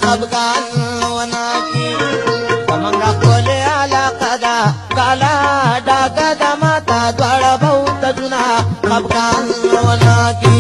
खफगान होना की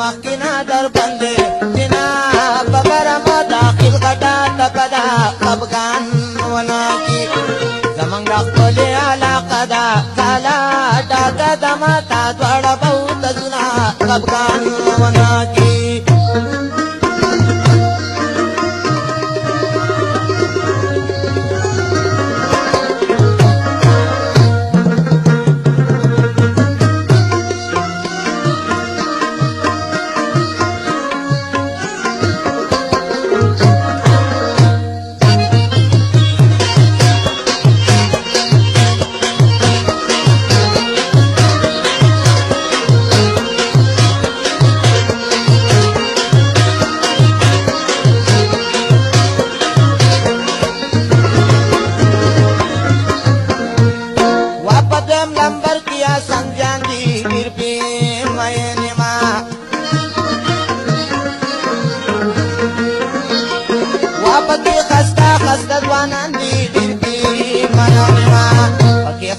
मखिना दर बंदे दिना बबरा दाखिल गटा तकदा खफगान वना की जमंगा खोले आला कदा काला डागा दमाता द्वारा बहुत जुना खफगान वना की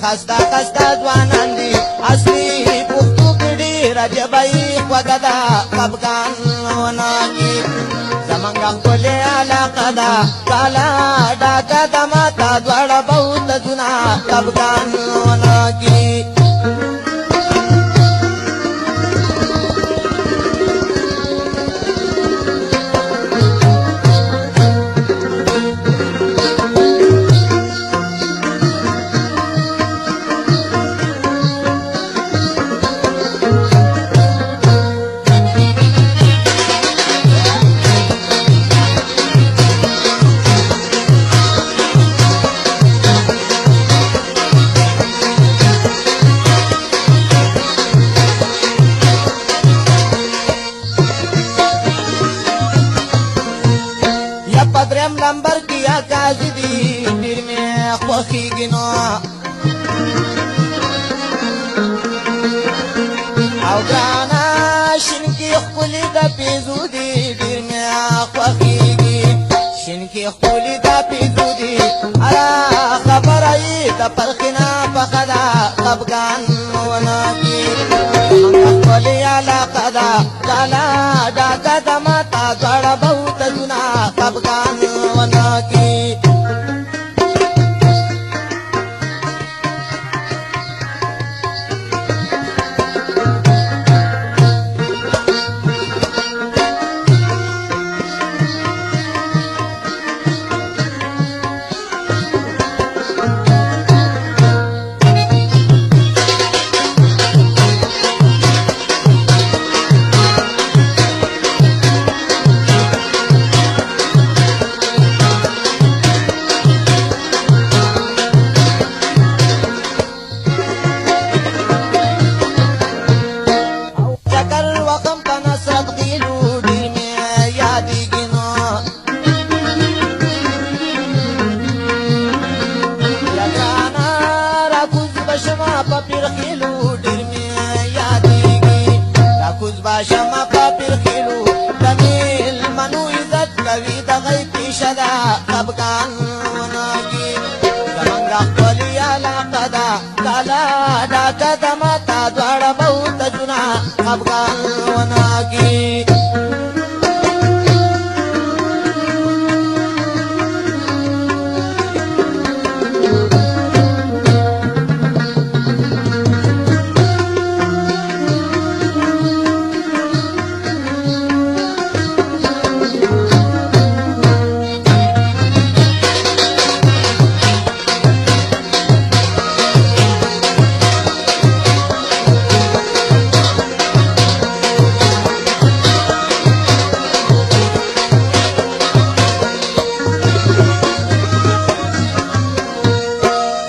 खस्ता खस्ता द्वानंदी असली पुख्तु पिड़ी रजबाई वगदा खफगान होना की जमंगा खोले आला कदा काला डाका दमाता द्वारा बहुत जुना खफगान होना की लंबर किया काजिदी फिर में खोखी गिनो अवगाना शिनकी खुली दा पेजूदी फिर में खोखी गी शिनकी खुली दा पेजूदी अरा खबर आई दा परखना पखदा खफगान वना की खोली आला कदा काला डाका दमाता द्वारा बहुत जुना खफगान वना की همیشه دا خفګانونه کې زمونږ ښکلي علاقه ده کاله ډاکه ده ماته دواړه به وتجونه خفګانونه کې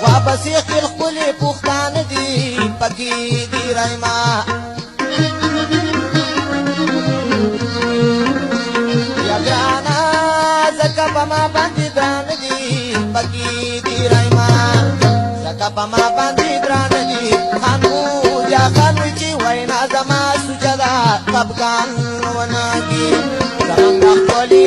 واپسې خپل ښکلي پښتانه دي پکې دي رحمه یا ګرانه ځکه په ما باندې ګران دي پکې دي رحمه ځکه په ما باندې ګران دي خان پوجا خان وي چې وینا زما سجده خفګان ونه کې زمونږ ښکلي